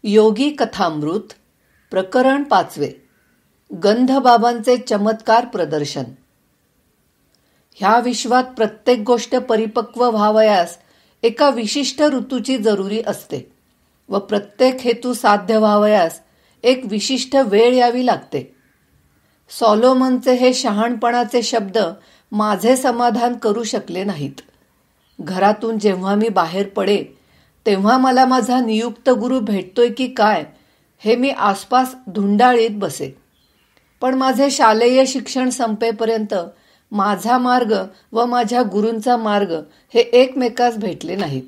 योगी कथामृत प्रकरण 5. गंधबाबांचे चमत्कार प्रदर्शन. ह्या विश्वात प्रत्येक गोष्ट परिपक्व व्हावयास एका विशिष्ट ऋतूची जरुरी असते व प्रत्येक हेतू साध्य व्हावयास एक विशिष्ट वेळ यावी लागते. सॉलोमनचे हे शहाणपणाचे शब्द माझे समाधान करू शकले नाहीत. घरातून जेव्हा मी बाहेर पडे तेव्हा मला माझा नियुक्त गुरु भेटतोय की काय हे मी आसपास धुंडाळीत बसे. पण माझे शालेय शिक्षण संपेपर्यंत माझा मार्ग व माझ्या गुरूंचा मार्ग हे एकमेकास भेटले नाहीत.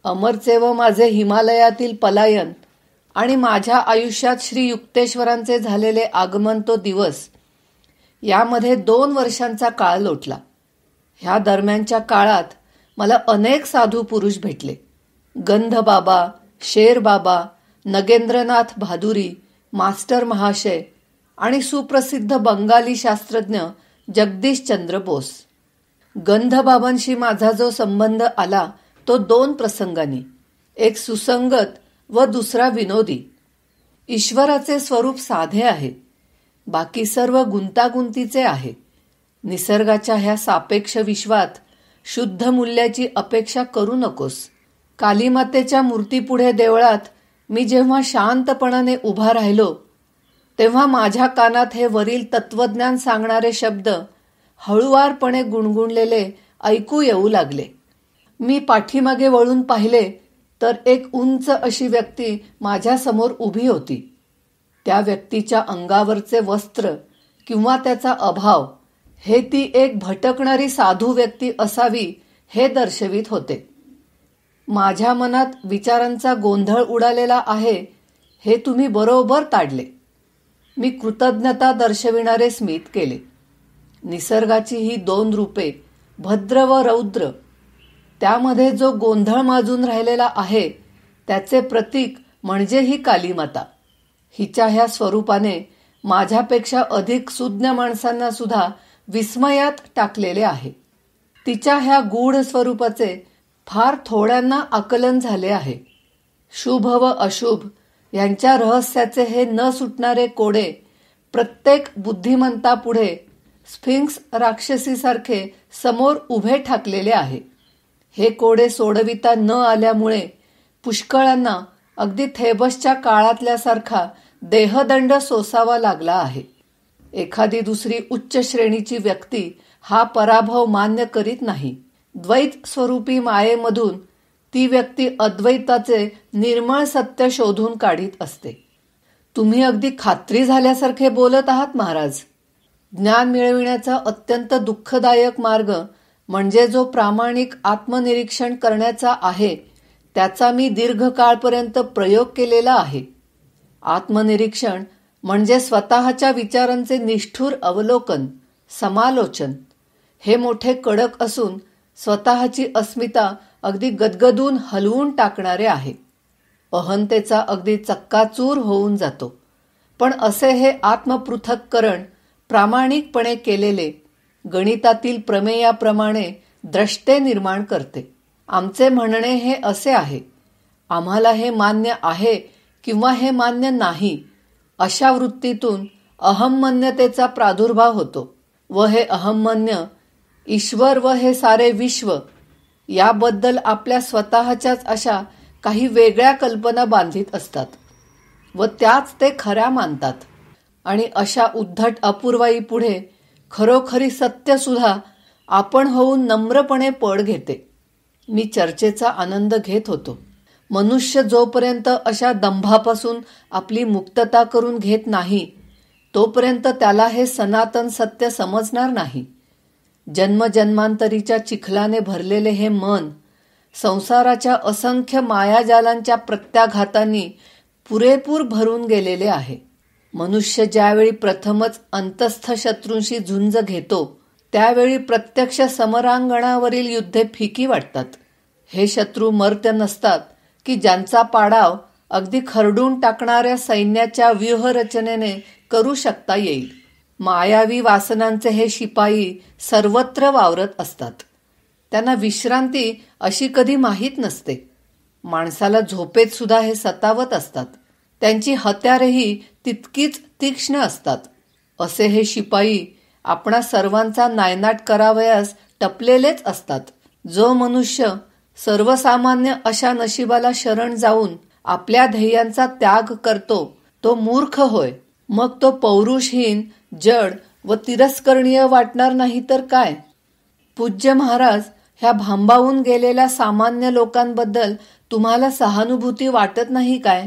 अमरचे व माझे हिमालयातील पलायन आणि माझ्या आयुष्यात श्री युक्तेश्वरांचे झालेले आगमन तो दिवस, यामध्ये 2 वर्षांचा काळ लोटला. ह्या दरम्यानच्या काळात मला अनेक साधू पुरुष भेटले. गंधबाबा, शेरबाबा, नगेंद्रनाथ भादुरी, मास्टर महाशय आणि सुप्रसिद्ध बंगाली शास्त्रज्ञ जगदीशचंद्र बोस. गंधबाबांशी माझा जो संबंध आला तो 2 प्रसंगांनी, एक सुसंगत व दुसरा विनोदी. ईश्वराचे स्वरूप साधे आहे, बाकी सर्व गुंतागुंतीचे आहे. निसर्गाच्या ह्या सापेक्ष विश्वात शुद्ध मूल्याची अपेक्षा करू नकोस. कालीमातेच्या मूर्तीपुढे देवळात मी जेव्हा शांतपणाने उभा राहिलो तेव्हा माझ्या कानात हे वरील तत्वज्ञान सांगणारे शब्द हळुवारपणे गुणगुणलेले ऐकू येऊ लागले. मी पाठीमागे वळून पाहिले तर एक उंच अशी व्यक्ती माझ्यासमोर उभी होती. त्या व्यक्तीच्या अंगावरचे वस्त्र किंवा त्याचा अभाव हे ती एक भटकणारी साधू व्यक्ती असावी हे दर्शवित होते. माझ्या मनात विचारांचा गोंधळ उडालेला आहे हे तुम्ही बरोबर ताडले. मी कृतज्ञता दर्शविणारे स्मित केले. निसर्गाची ही 2 रूपे, भद्र व रौद्र, त्यामध्ये जो गोंधळ माजून राहिलेला आहे त्याचे प्रतीक म्हणजे ही कालीमाता. हिच्या ह्या स्वरूपाने माझ्यापेक्षा अधिक सुज्ञ माणसांना सुद्धा विस्मयात टाकलेले आहे. तिच्या ह्या गूढ स्वरूपाचे फार थोड्यांना आकलन झाले आहे. शुभ व अशुभ यांच्या रहस्याचे हे न सुटणारे कोडे प्रत्येक बुद्धिमंतापुढे स्फिंक्स राक्षसीसारखे समोर उभे ठाकलेले आहे. हे कोडे सोडविता न आल्यामुळे पुष्कळांना अगदी थेबसच्या काळातल्यासारखा देहदंड सोसावा लागला आहे. एखादी दुसरी उच्च श्रेणीची व्यक्ती हा पराभव मान्य करीत नाही. द्वैत स्वरूपी मायेमधून ती व्यक्ती अद्वैताचे निर्मळ सत्य शोधून काढीत असते. तुम्ही अगदी खात्री झाल्यासारखे बोलत आहात महाराज. ज्ञान मिळविण्याचा अत्यंत दुःखदायक मार्ग म्हणजे जो प्रामाणिक आत्मनिरीक्षण करण्याचा आहे त्याचा मी दीर्घकाळपर्यंत प्रयोग केलेला आहे. आत्मनिरीक्षण म्हणजे स्वतःच्या विचारांचे निष्ठुर अवलोकन, समालोचन. हे मोठे कडक असून स्वतःची अस्मिता अगदी गदगदून हलवून टाकणारे आहे. अहंतेचा अगदी चक्काचूर होऊन जातो. पण असे हे आत्मपृथक्करण प्रामाणिकपणे केलेले गणितातील प्रमेयाप्रमाणे द्रष्टे निर्माण करते. आमचे म्हणणे हे असे आहे, आम्हाला हे मान्य आहे किंवा हे मान्य नाही अशा वृत्तीतून अहमन्यतेचा प्रादुर्भाव होतो व हे अहमन्य ईश्वर व हे सारे विश्व याबद्दल आपल्या स्वतःच्याच अशा काही वेगळ्या कल्पना बांधित असतात व त्याच ते खऱ्या मानतात. आणि अशा उद्धट अपूर्वाई पुढे खरोखरी सत्यसुद्धा आपण होऊन नम्रपणे पड घेते. मी चर्चेचा आनंद घेत होतो. मनुष्य जोपर्यंत अशा दंभापासून आपली मुक्तता करून घेत नाही तोपर्यंत त्याला हे सनातन सत्य समजणार नाही. जन्मजन्मांतरीच्या चिखलाने भरलेले हे मन संसाराच्या असंख्य मायाजालांच्या प्रत्याघातांनी पुरेपूर भरून गेलेले आहे. मनुष्य ज्यावेळी प्रथमच अंतस्थ शत्रूंशी झुंज घेतो त्यावेळी प्रत्यक्ष समरांगणावरील युद्धे फिकी वाटतात. हे शत्रू मर्त्य नसतात की ज्यांचा पाडाव अगदी खरडून टाकणाऱ्या सैन्याच्या व्यूहरचनेने करू शकता येईल. मायावी वासनांचे हे शिपाई सर्वत्र वावरत असतात. त्यांना विश्रांती अशी कधी माहीत नसते. माणसाला झोपेत सुद्धा हे सतावत असतात. त्यांची हत्यारेही तितकीच तीक्ष्ण असतात. असे हे शिपाई आपणा सर्वांचा नायनाट करावयास टपलेलेच असतात. जो मनुष्य सर्वसामान्य अशा नशिबाला शरण जाऊन आपल्या ध्येयांचा त्याग करतो तो मूर्ख होय. मग तो पौरुषहीन, जड व तिरस्करणीय वाटणार नाही तर काय. पूज्य महाराज, ह्या भांबावून गेलेल्या सामान्य लोकांबद्दल तुम्हाला सहानुभूती वाटत नाही काय?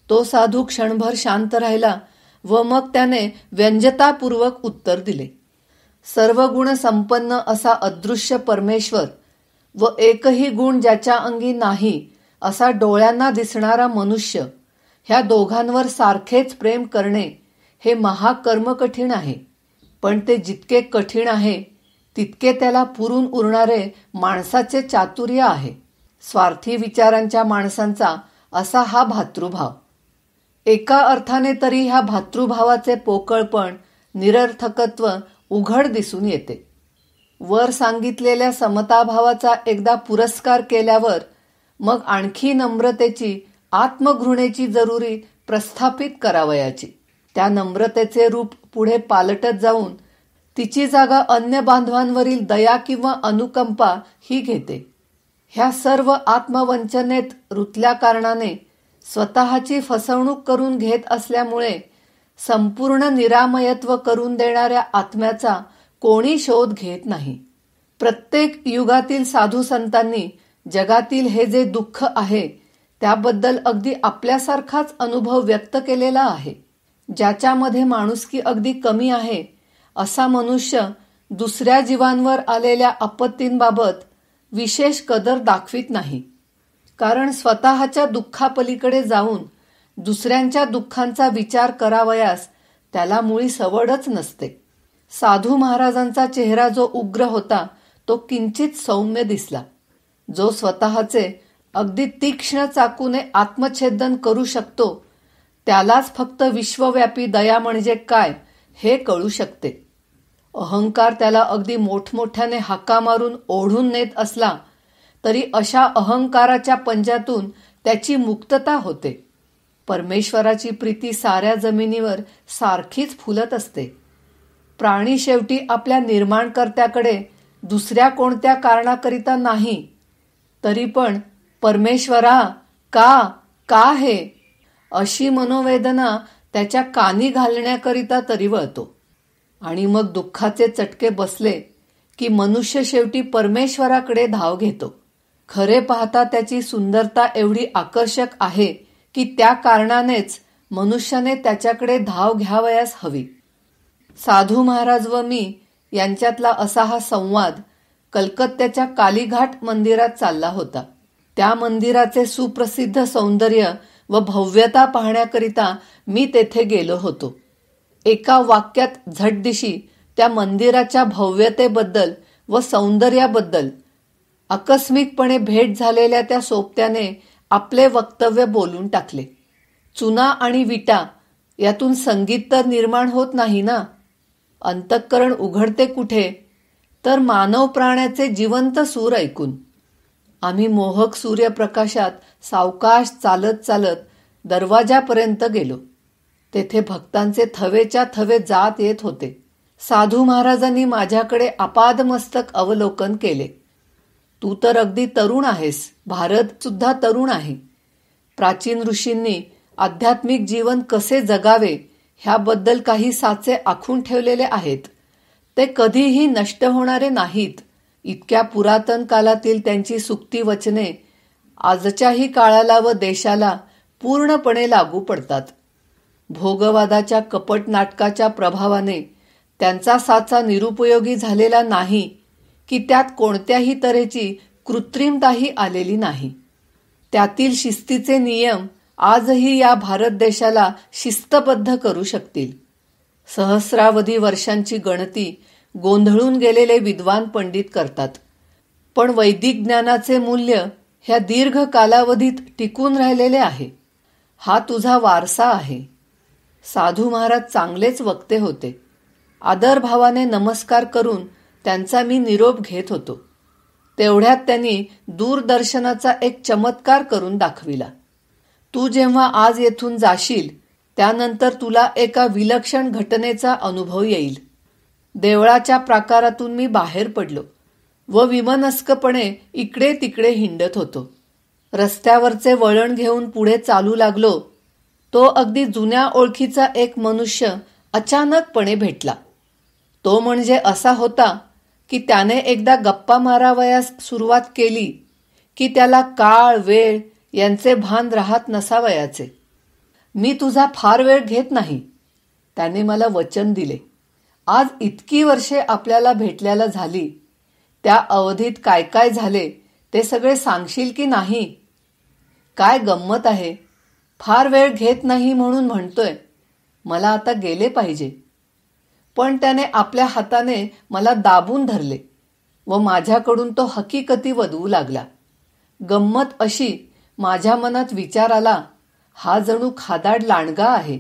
तो साधू क्षणभर शांत राहिला व मग त्याने व्यंजतापूर्वक उत्तर दिले. सर्व गुण संपन्न असा अदृश्य परमेश्वर व एकही गुण ज्याच्या अंगी नाही असा डोळ्यांना दिसणारा मनुष्य, ह्या दोघांवर सारखेच प्रेम करणे हे महाकर्म कठीण आहे. पण ते जितके कठीण आहे तितके त्याला पुरून उरणारे माणसाचे चातुर्य आहे. स्वार्थी विचारांच्या माणसांचा असा हा भातृभाव. एका अर्थाने तरी ह्या भातृभावाचे पोकळपण, निरर्थकत्व उघड दिसून येते. वर सांगितलेल्या समताभावाचा एकदा पुरस्कार केल्यावर मग आणखी नम्रतेची, आत्मघृणेची जरुरी प्रस्थापित करावयाची. त्या नम्रतेचे रूप पुढे पालटत जाऊन तिची जागा अन्य बांधवांवरील दया किंवा अनुकंपा ही घेते. ह्या सर्व आत्मवंचनेत रुतल्या कारणाने, स्वतःची फसवणूक करून घेत असल्यामुळे संपूर्ण निरामयत्व करून देणाऱ्या आत्म्याचा कोणी शोध घेत नाही. प्रत्येक युगातील साधू संतांनी जगातील हे जे दुःख आहे त्याबद्दल अगदी आपल्यासारखाच अनुभव व्यक्त केलेला आहे. ज्याच्यामध्ये माणुसकी अगदी कमी आहे असा मनुष्य दुसऱ्या जीवांवर आलेल्या आपत्तींबाबत विशेष कदर दाखवित नाही. कारण स्वतःच्या दुःखापलीकडे जाऊन दुसऱ्यांच्या दुःखांचा विचार करावयास त्याला मुळी सवडच नसते. साधू महाराजांचा चेहरा जो उग्र होता तो किंचित सौम्य दिसला. जो स्वतःचे अगदी तीक्ष्ण चाकूने आत्मछेदन करू शकतो त्यालाच फक्त विश्वव्यापी दया म्हणजे काय हे कळू शकते. अहंकार त्याला अगदी मोठमोठ्याने हाका मारून ओढून नेत असला तरी अशा अहंकाराच्या पंजातून त्याची मुक्तता होते. परमेश्वराची प्रीती साऱ्या जमिनीवर सारखीच फुलत असते. प्राणी शेवटी आपल्या निर्माणकर्त्याकडे दुसऱ्या कोणत्या कारणाकरिता नाही, तरी पण परमेश्वरा का हे अशी मनोवेदना त्याच्या कानी घालण्याकरिता तरी वळतो. आणि मग दुःखाचे चटके बसले की मनुष्य शेवटी परमेश्वराकडे धाव घेतो. खरे पाहता त्याची सुंदरता एवढी आकर्षक आहे की त्या कारणानेच मनुष्याने त्याच्याकडे धाव घ्यावयास हवी. साधू महाराज व मी यांच्यातला असा हा संवाद कलकत्त्याच्या कालीघाट मंदिरात चालला होता. त्या मंदिराचे सुप्रसिद्ध सौंदर्य व भव्यता पाहण्याकरिता मी तेथे गेलो होतो. एका वाक्यात झटदिशी त्या मंदिराच्या भव्यतेबद्दल व सौंदर्याबद्दल आकस्मिकपणे भेट झालेल्या त्या सोबत्याने आपले वक्तव्य बोलून टाकले. चुना आणि विटा यातून संगीत तर निर्माण होत नाही ना. अंतःकरण उघडते कुठे, तर मानव प्राण्याचे जिवंत सूर ऐकून. आम्ही मोहक सूर्यप्रकाशात सावकाश चालत चालत दरवाजापर्यंत गेलो. तेथे भक्तांचे थवेच्या थवे जात येत होते. साधू महाराजांनी माझ्याकडे आपादमस्तक अवलोकन केले. तू तर अगदी तरुण आहेस. भारत सुद्धा तरुण आहे. प्राचीन ऋषींनी आध्यात्मिक जीवन कसे जगावे ह्याबद्दल काही साचे आखून ठेवलेले आहेत. ते कधीही नष्ट होणारे नाहीत. इतक्या पुरातन कालातील त्यांची सुक्ती वचने आजच्याही काळाला व देशाला पूर्णपणे लागू पडतात. भोगवादाच्या कपट नाटकाच्या प्रभावाने त्यांचा साचा निरुपयोगी झालेला नाही की त्यात कोणत्याही तऱ्हेची कृत्रिमताही आलेली नाही. त्यातील शिस्तीचे नियम आजही या भारत देशाला शिस्तबद्ध करू शकतील. सहस्रावधी वर्षांची गणती गोंधळून गेलेले विद्वान पंडित करतात, पण वैदिक ज्ञानाचे मूल्य ह्या दीर्घ कालावधीत टिकून राहिलेले आहे. हा तुझा वारसा आहे. साधू महाराज चांगलेच वक्ते होते. आदरभावाने नमस्कार करून त्यांचा मी निरोप घेत होतो. तेवढ्यात त्यांनी दूरदर्शनाचा एक चमत्कार करून दाखविला. तू जेव्हा आज येथून जाशील त्यानंतर तुला एका विलक्षण घटनेचा अनुभव येईल. देवळाच्या प्राकारातून मी बाहेर पडलो व विमनस्कपणे इकडे तिकडे हिंडत होतो. रस्त्यावरचे वळण घेऊन पुढे चालू लागलो. तो अगदी जुन्या ओळखीचा एक मनुष्य अचानकपणे भेटला. तो म्हणजे असा होता की त्याने एकदा गप्पा मारावयास सुरुवात केली की त्याला काळ वेळ यांचे भान राहत नसावयाचे. मी तुझा फार वेळ घेत नाही, त्याने मला वचन दिले. आज इतकी वर्षे आपल्याला भेटल्याला झाली, त्या अवधीत काय काय झाले ते सगळे सांगशील की नाही? काय गंमत आहे, फार वेळ घेत नाही म्हणून म्हणतोय. मला आता गेले पाहिजे. पण त्याने आपल्या हाताने मला दाबून धरले व माझ्याकडून तो हकीकती वदवू लागला. गंमत अशी, माझ्या मनात विचार आला, हा जणू खादाड लांडगा आहे.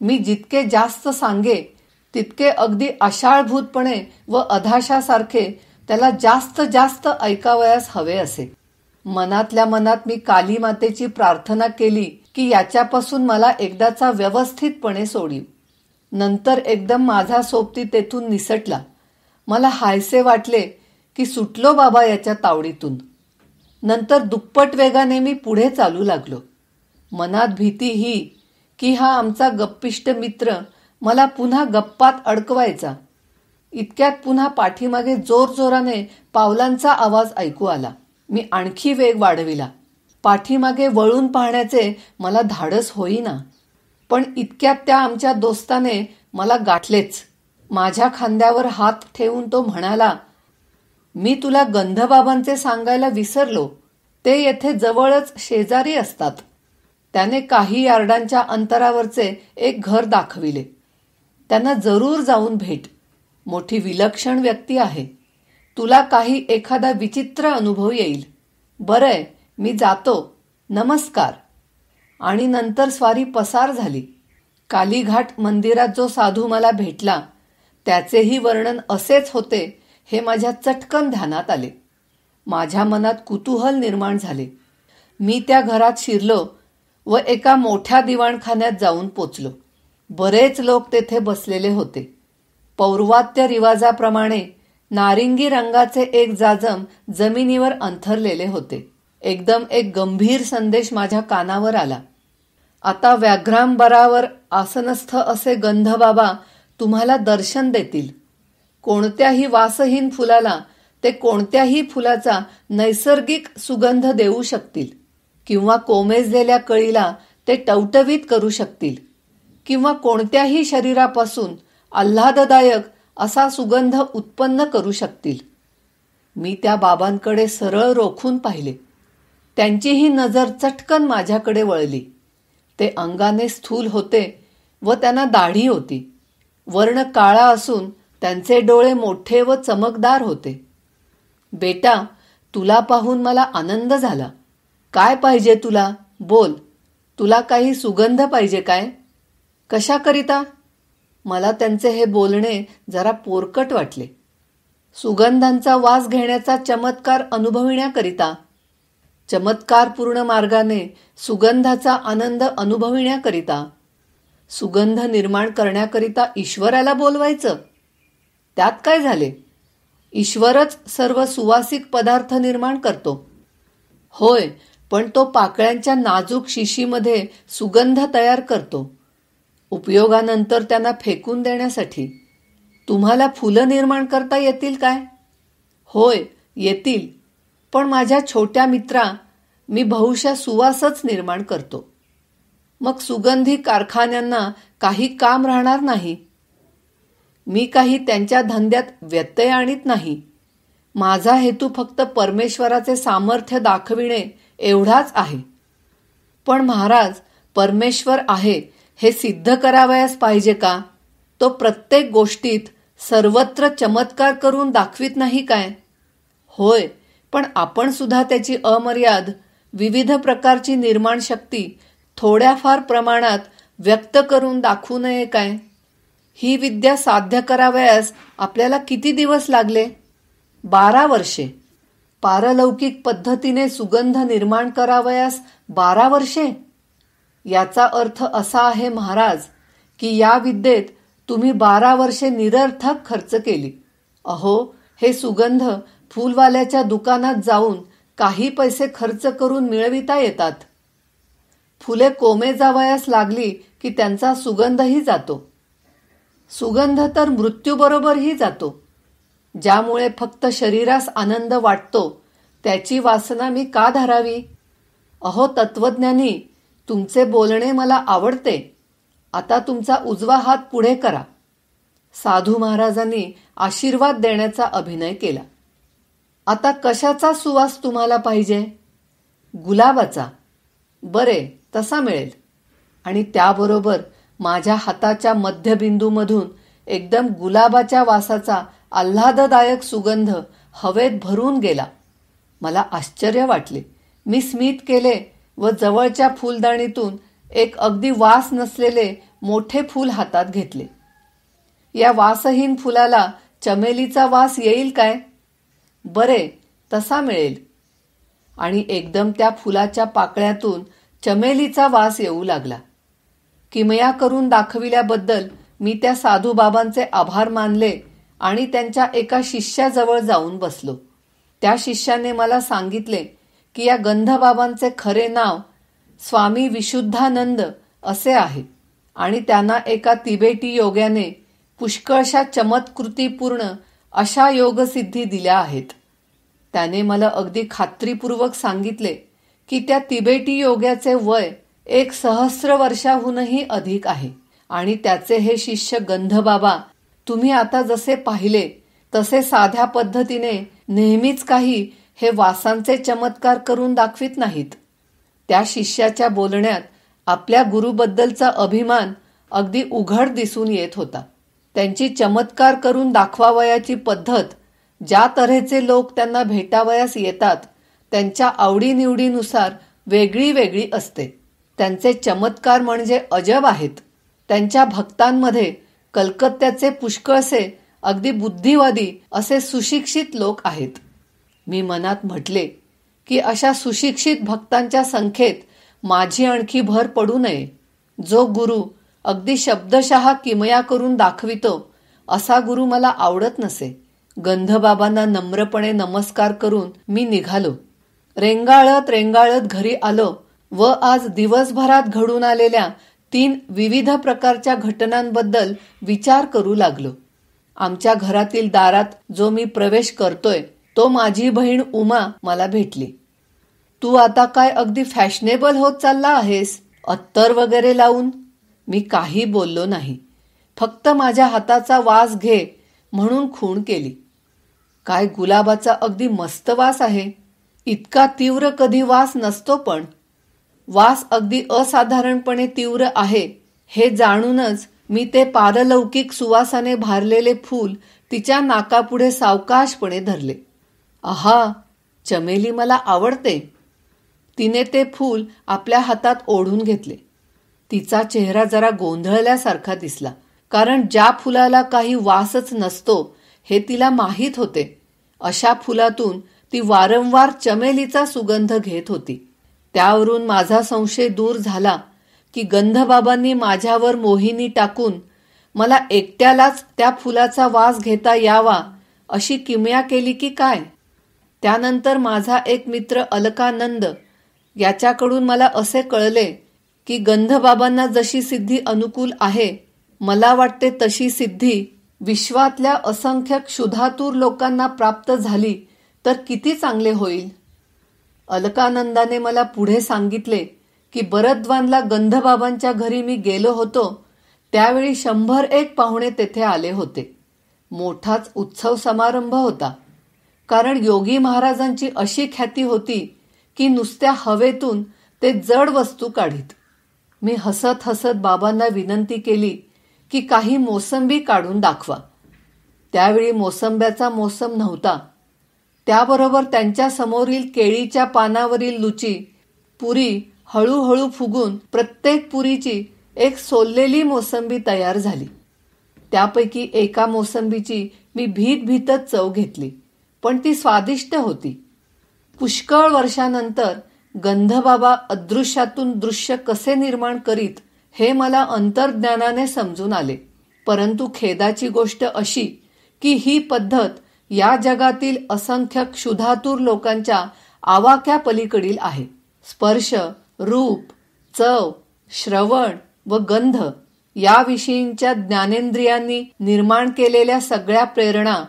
मी जितके जास्त सांगे तितके अगदी आशाळभूतपणे व अधाशासारखे त्याला जास्त जास्त ऐकावयास हवे असे. मनातल्या मनात मी काली मातेची प्रार्थना केली की याच्यापासून मला एकदाचा व्यवस्थितपणे सोडीव. नंतर एकदम माझा सोबती तेथून निसटला. मला हायसे वाटले की सुटलो बाबा याच्या तावडीतून. नंतर दुप्पट वेगाने मी पुढे चालू लागलो. मनात भीती ही की हा आमचा गप्पिष्ट मित्र मला पुन्हा गप्पात अडकवायचा. इतक्यात पुन्हा पाठीमागे जोरजोराने पावलांचा आवाज ऐकू आला. मी आणखी वेग वाढविला. पाठीमागे वळून पाहण्याचे मला धाडस होईना. पण इतक्यात त्या आमच्या दोस्ताने मला गाठलेच. माझ्या खांद्यावर हात ठेवून तो म्हणाला, मी तुला गंधबाबांचे सांगायला विसरलो. ते येथे जवळच शेजारी असतात. त्याने काही यार्डांच्या अंतरावरचे एक घर दाखविले. त्यांना जरूर जाऊन भेट. मोठी विलक्षण व्यक्ती आहे. तुला काही एखादा विचित्र अनुभव येईल. बरंय, मी जातो. नमस्कार. आणि नंतर स्वारी पसार झाली. कालीघाट मंदिरात जो साधू मला भेटला त्याचेही वर्णन असेच होते हे माझ्या चटकन ध्यानात आले. माझ्या मनात कुतूहल निर्माण झाले. मी त्या घरात शिरलो व एका मोठ्या दिवाणखान्यात जाऊन पोचलो. बरेच लोक तेथे बसलेले होते. पौर्वात्य रिवाजाप्रमाणे नारिंगी रंगाचे एक जाजम जमिनीवर अंथरलेले होते. एकदम एक गंभीर संदेश माझ्या कानावर आला. आता व्याघ्रांबरावर आसनस्थ असे गंधबाबा तुम्हाला दर्शन देतील. कोणत्याही वासहीन फुलाला ते कोणत्याही फुलाचा नैसर्गिक सुगंध देऊ शकतील, किंवा कोमेजलेल्या कळीला ते टवटवीत करू शकतील, किंवा कोणत्याही शरीरापासून आल्हाददायक असा सुगंध उत्पन्न करू शकतील. मी त्या बाबांकडे सरळ रोखून पाहिले. त्यांचीही नजर चटकन माझ्याकडे वळली. ते अंगाने स्थूल होते व त्यांना दाढी होती. वर्ण काळा असून त्यांचे डोळे मोठे व चमकदार होते. बेटा, तुला पाहून मला आनंद झाला. काय पाहिजे तुला? बोल. तुला काही सुगंध पाहिजे काय? कशाकरिता? मला त्यांचे हे बोलणे जरा पोरकट वाटले. सुगंधांचा वास घेण्याचा चमत्कार अनुभविण्याकरिता. चमत्कारपूर्ण मार्गाने सुगंधाचा आनंद अनुभविण्याकरिता. सुगंध निर्माण करण्याकरिता ईश्वराला बोलवायचं? त्यात काय झाले? ईश्वरच सर्व सुवासिक पदार्थ निर्माण करतो. होय, पण तो पाकळ्यांच्या नाजूक शिशीमध्ये सुगंध तयार करतो, उपयोगानंतर त्यांना फेकून देण्यासाठी. तुम्हाला फुलं निर्माण करता येतील काय? होय, येतील. पण माझ्या छोट्या मित्रा, मी बहुशा सुवासच निर्माण करतो. मग सुगंधी कारखान्यांना काही काम राहणार नाही. मी काही त्यांच्या धंद्यात व्यत्यय आणीत नाही. माझा हेतू फक्त परमेश्वराचे सामर्थ्य दाखविणे एवढाच आहे. पण महाराज, परमेश्वर आहे हे सिद्ध करावयास पाहिजे का? तो प्रत्येक गोष्टीत सर्वत्र चमत्कार करून दाखवित नाही काय? होय, पण आपण सुद्धा त्याची अमर्याद विविध प्रकारची निर्माण शक्ती थोड्याफार प्रमाणात व्यक्त करून दाखवू नये काय? ही विद्या साध्य करावयास आपल्याला किती दिवस लागले? 12 वर्षे. पारलौकिक पद्धतीने सुगंध निर्माण करावयास 12 वर्षे? याचा अर्थ असा आहे महाराज की या विद्येत तुम्ही 12 वर्षे निरर्थक खर्च केली. अहो, हे सुगंध फुलवाल्याच्या दुकानात जाऊन काही पैसे खर्च करून मिळविता येतात. फुले कोमे जावयास लागली की त्यांचा सुगंधही जातो. सुगंध तर मृत्यूबरोबरही जातो. ज्यामुळे फक्त शरीरास आनंद वाटतो त्याची वासना मी का धरावी? अहो तत्वज्ञानी, तुमचे बोलणे मला आवडते. आता तुमचा उजवा हात पुढे करा. साधू महाराजांनी आशीर्वाद देण्याचा अभिनय केला. आता कशाचा सुवास तुम्हाला पाहिजे? गुलाबाचा. बरे, तसा मिळेल. आणि त्याबरोबर माझ्या हाताच्या मध्यबिंदूमधून एकदम गुलाबाच्या वासाचा आल्हाददायक सुगंध हवेत भरून गेला. मला आश्चर्य वाटले. मी स्मित केले व जवळच्या फुलदाणीतून एक अगदी वास नसलेले मोठे फूल हातात घेतले. या वासहीन फुलाला चमेलीचा वास येईल काय? बरे, तसा मिळेल. आणि एकदम त्या फुलाच्या पाकळ्यातून चमेलीचा वास येऊ लागला. किमया करून दाखविल्याबद्दल मी त्या साधूबाबांचे आभार मानले आणि त्यांच्या एका शिष्याजवळ जाऊन बसलो. त्या शिष्याने मला सांगितले की या गंधबाबांचे खरे नाव स्वामी विशुद्धानंद असे आहे आणि त्यांना एका तिबेटी योग्याने पुष्कळशा चमत्कृतीपूर्ण अशा योगसिद्धी दिल्या आहेत. त्याने मला अगदी खात्रीपूर्वक सांगितले की त्या तिबेटी योग्याचे वय 1,000 वर्षाहूनही अधिक आहे आणि त्याचे हे शिष्य गंधबाबा तुम्ही आता जसे पाहिले तसे साध्या पद्धतीने नेहमीच काही हे वासांचे चमत्कार करून दाखवित नाहीत. त्या शिष्याच्या बोलण्यात आपल्या गुरुबद्दलचा अभिमान अगदी उघड दिसून येत होता. त्यांची चमत्कार करून दाखवावयाची पद्धत, ज्या तऱ्हेचे लोक त्यांना भेटावयास येतात त्यांच्या आवडीनिवडीनुसार वेगळी वेगळी असते. त्यांचे चमत्कार म्हणजे अजब आहेत. त्यांच्या भक्तांमध्ये कलकत्त्याचे पुष्कळसे अगदी बुद्धिवादी असे सुशिक्षित लोक आहेत. मी मनात म्हटले की अशा सुशिक्षित भक्तांच्या संख्येत माझी आणखी भर पडू नये. जो गुरु अगदी शब्दशः किमया करून दाखवितो असा गुरु मला आवडत नसे. गंधबाबांना नम्रपणे नमस्कार करून मी निघालो. रेंगाळत रेंगाळत घरी आलो व आज दिवसभरात घडून आलेल्या 3 विविध प्रकारच्या घटनांबद्दल विचार करू लागलो. आमच्या घरातील दारात जो मी प्रवेश करतोय तो माझी बहीण उमा मला भेटली. तू आता काय अगदी फॅशनेबल होत चालला आहेस, अत्तर वगैरे लावून? मी काही बोललो नाही. फक्त माझ्या हाताचा वास घे म्हणून खूण केली. काय गुलाबाचा अगदी मस्त वास आहे. इतका तीव्र कधी वास नसतो, पण वास अगदी असाधारणपणे तीव्र आहे हे जाणूनच मी ते पारलौकिक सुवासाने भारलेले फूल तिच्या नाकापुढे सावकाशपणे धरले. आहा, चमेली मला आवडते. तिने ते फूल आपल्या हातात ओढून घेतले. तिचा चेहरा जरा गोंधळल्यासारखा दिसला, कारण ज्या फुलाला काही वासच नसतो हे तिला माहीत होते अशा फुलातून ती वारंवार चमेलीचा सुगंध घेत होती. त्यावरून माझा संशय दूर झाला की गंधबाबांनी माझ्यावर मोहिनी टाकून मला एकट्यालाच त्या फुलाचा वास घेता यावा अशी किमया केली की काय. त्यानंतर माझा एक मित्र अलकानंद याच्याकडून मला असे कळले की गंधबाबांना जशी सिद्धी अनुकूल आहे, मला वाटते तशी सिद्धी विश्वातल्या असंख्य क्षुधातूर लोकांना प्राप्त झाली तर किती चांगले होईल. अलकानंदाने मला पुढे सांगितले की बरद्वानला गंधबाबांच्या घरी मी गेलो होतो त्यावेळी 101 पाहुणे तेथे आले होते. मोठाच उत्सव समारंभ होता, कारण योगी महाराजांची अशी ख्याती होती की नुसत्या हवेतून ते जड वस्तू काढीत. मी हसत हसत बाबांना विनंती केली की काही मोसंबी काढून दाखवा. त्यावेळी मोसंब्याचा मोसम नव्हता. त्याबरोबर त्यांच्या समोरील केळीच्या पानावरील लुची पुरी हळूहळू फुगून प्रत्येक पुरीची एक सोललेली मोसंबी तयार झाली. त्यापैकी एका मोसंबीची मी भीत भीतच चव घेतली, पण ती स्वादिष्ट होती. पुष्कळ वर्षानंतर गंधबाबा अदृश्यातून दृश्य कसे निर्माण करीत हे मला अंतर्ज्ञानाने समजून आले. परंतु खेदाची गोष्ट अशी की ही पद्धत या जगातील असंख्य क्षुधातूर लोकांच्या आवाक्या पलीकडील आहे. स्पर्श, रूप, चव, श्रवण व गंध याविषयींच्या ज्ञानेंद्रियांनी निर्माण केलेल्या सगळ्या प्रेरणा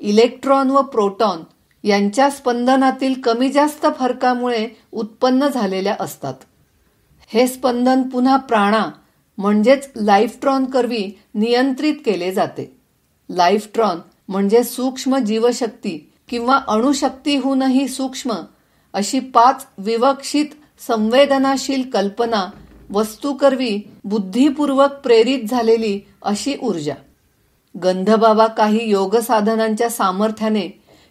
इलेक्ट्रॉन व प्रोटॉन यांच्या स्पंदनातील कमी जास्त फरकामुळे उत्पन्न झालेल्या असतात. हे स्पंदन पुन्हा प्राणा म्हणजेच लाईफट्रॉन करवी नियंत्रित केले जाते. लाईफट्रॉन म्हणजे सूक्ष्म जीवशक्ती किंवा अणुशक्तीहूनही सूक्ष्म अशी 5 विवक्षित संवेदनाशील कल्पना वस्तूकरवी बुद्धिपूर्वक प्रेरित झालेली अशी ऊर्जा. गंधबाबा काही योग साधनांच्या सामर्थ्याने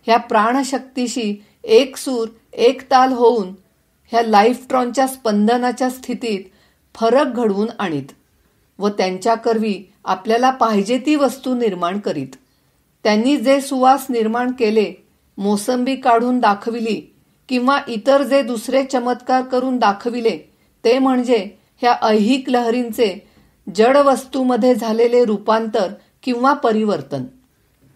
ह्या प्राणशक्तीशी एक सूर एक ताल होऊन ह्या लाईफट्रॉनच्या स्पंदनाच्या स्थितीत फरक घडवून आणीत व त्यांच्याकरवी आपल्याला पाहिजे ती वस्तू निर्माण करीत. त्यांनी जे सुवास निर्माण केले, मोसंबी काढून दाखविली किंवा इतर जे दुसरे चमत्कार करून दाखविले ते म्हणजे ह्या ऐहिक लहरींचे जड वस्तूमध्ये झालेले रूपांतर किंवा परिवर्तन.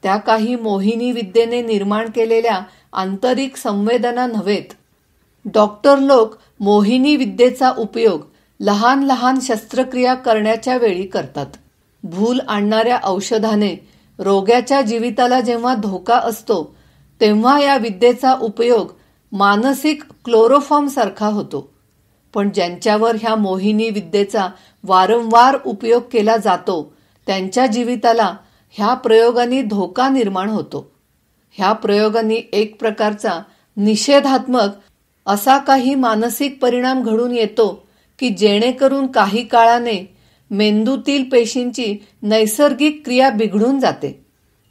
त्या काही मोहिनी विद्येने निर्माण केलेल्या आंतरिक संवेदना नव्हेत. डॉक्टर लोक मोहिनी विद्येचा उपयोग लहान लहान शस्त्रक्रिया करण्याच्या वेळी करतात. भूल आणणाऱ्या औषधाने रोग्याच्या जीविताला जेव्हा धोका असतो तेव्हा या विद्येचा उपयोग मानसिक क्लोरोफॉर्म सारखा होतो. पण ज्यांच्यावर ह्या मोहिनी विद्येचा वारंवार उपयोग केला जातो त्यांच्या जीविताला ह्या प्रयोगांनी धोका निर्माण होतो. ह्या प्रयोगांनी एक प्रकारचा निषेधात्मक असा काही मानसिक परिणाम घडून येतो की जेणेकरून काही काळाने मेंदूतील पेशींची नैसर्गिक क्रिया बिघडून जाते.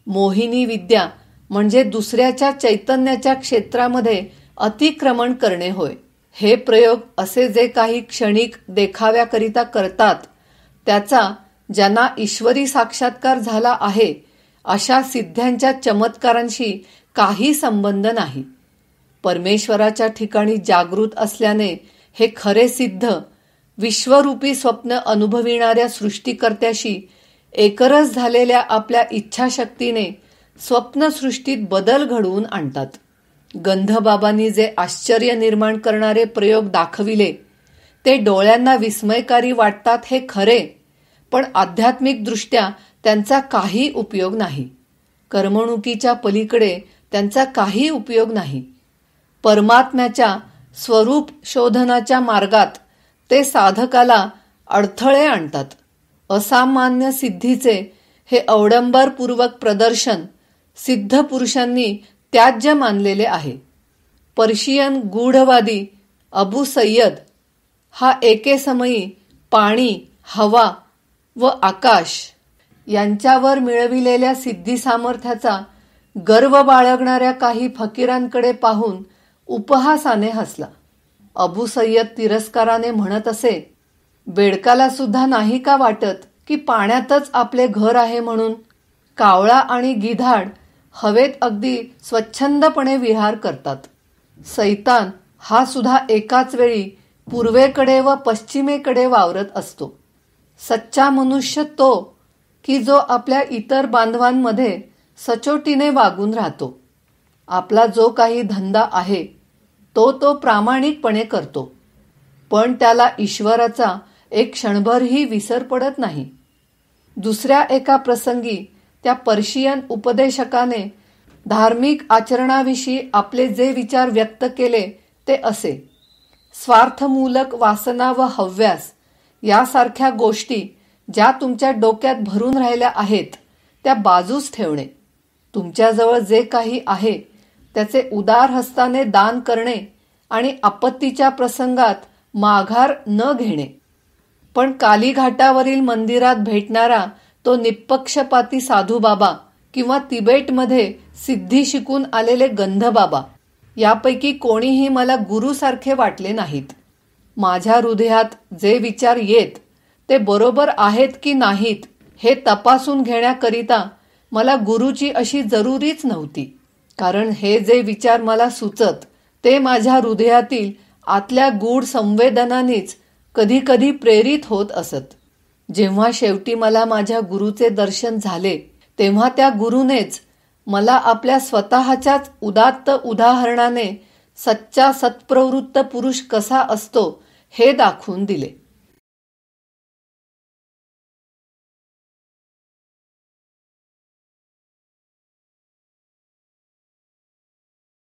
मोहिनी विद्या म्हणजे दुसऱ्याच्या चैतन्याच्या क्षेत्रामध्ये अतिक्रमण करणे होय. हे प्रयोग असे जे काही क्षणिक देखाव्याकरिता करतात त्याचा ज्यांना ईश्वरी साक्षात्कार झाला आहे अशा सिद्ध्यांच्या चमत्कारांशी काही संबंध नाही. परमेश्वराच्या ठिकाणी जागृत असल्याने हे खरे सिद्ध विश्वरूपी स्वप्न अनुभविणाऱ्या सृष्टीकर्त्याशी एकरस झालेल्या आपल्या इच्छाशक्तीने स्वप्नसृष्टीत बदल घडवून आणतात. गंधबाबांनी जे आश्चर्य निर्माण करणारे प्रयोग दाखविले ते डोळ्यांना विस्मयकारी वाटतात हे खरे, पण आध्यात्मिक दृष्ट्या त्यांचा काही उपयोग नाही. कर्मणुकीच्या पलीकडे त्यांचा काही उपयोग नाही. परमात्म्याच्या स्वरूप शोधनाच्या मार्गात ते साधकाला अडथळे आणतात. असामान्य सिद्धीचे हे अवडंबरपूर्वक प्रदर्शन सिद्ध पुरुषांनी त्याज्य मानलेले आहे. पर्शियन गूढवादी अबू सय्यद हा एकेसमयी पाणी, हवा व आकाश यांच्यावर मिळविलेल्या सिद्धी सामर्थ्याचा गर्व बाळगणाऱ्या काही फकीरांकडे पाहून उपहासाने हसला. अबू सय्यद तिरस्काराने म्हणत असे, बेडकाला सुद्धा नाही का वाटत की पाण्यातच आपले घर आहे म्हणून? कावळा आणि गिधाड हवेत अगदी स्वच्छंदपणे विहार करतात. सैतान हा सुद्धा एकाच वेळी पूर्वेकडे व पश्चिमेकडे वावरत असतो. सच्चा मनुष्य तो की जो आपल्या इतर बांधवांमध्ये सचोटीने वागून राहतो. आपला जो काही धंदा आहे तो प्रामाणिकपणे करतो, पण त्याला ईश्वराचा एक क्षणभरही विसर पडत नाही. दुसऱ्या एका प्रसंगी त्या पर्शियन उपदेशकाने धार्मिक आचरणाविषयी आपले जे विचार व्यक्त केले ते असे: स्वार्थमूलक वासना व हव्यास यासारख्या गोष्टी ज्या तुमच्या डोक्यात भरून राहिल्या आहेत त्या बाजूस ठेवणे, तुमच्याजवळ जे काही आहे त्याचे उदार हस्ताने दान करणे आणि आपत्तीच्या प्रसंगात माघार न घेणे. पण कालीघाटावरील मंदिरात भेटणारा तो निपक्षपाती साधूबाबा किंवा तिबेटमध्ये सिद्धी शिकून आलेले गंधबाबा यापैकी कोणीही मला गुरुसारखे वाटले नाहीत. माझ्या हृदयात जे विचार येत ते बरोबर आहेत की नाहीत हे तपासून घेण्याकरिता मला गुरुची अशी जरुरीच नव्हती. कारण हे जे विचार मला सुचत ते माझ्या हृदयातील आतल्या गूढ संवेदनांनीच कधीकधी प्रेरित होत असत. जेव्हा शेवटी मला माझ्या गुरुचे दर्शन झाले तेव्हा त्या गुरुनेच मला आपल्या स्वतःच्याच उदात्त उदाहरणाने सच्चा सत्प्रवृत्त पुरुष कसा असतो हे दाखवून दिले.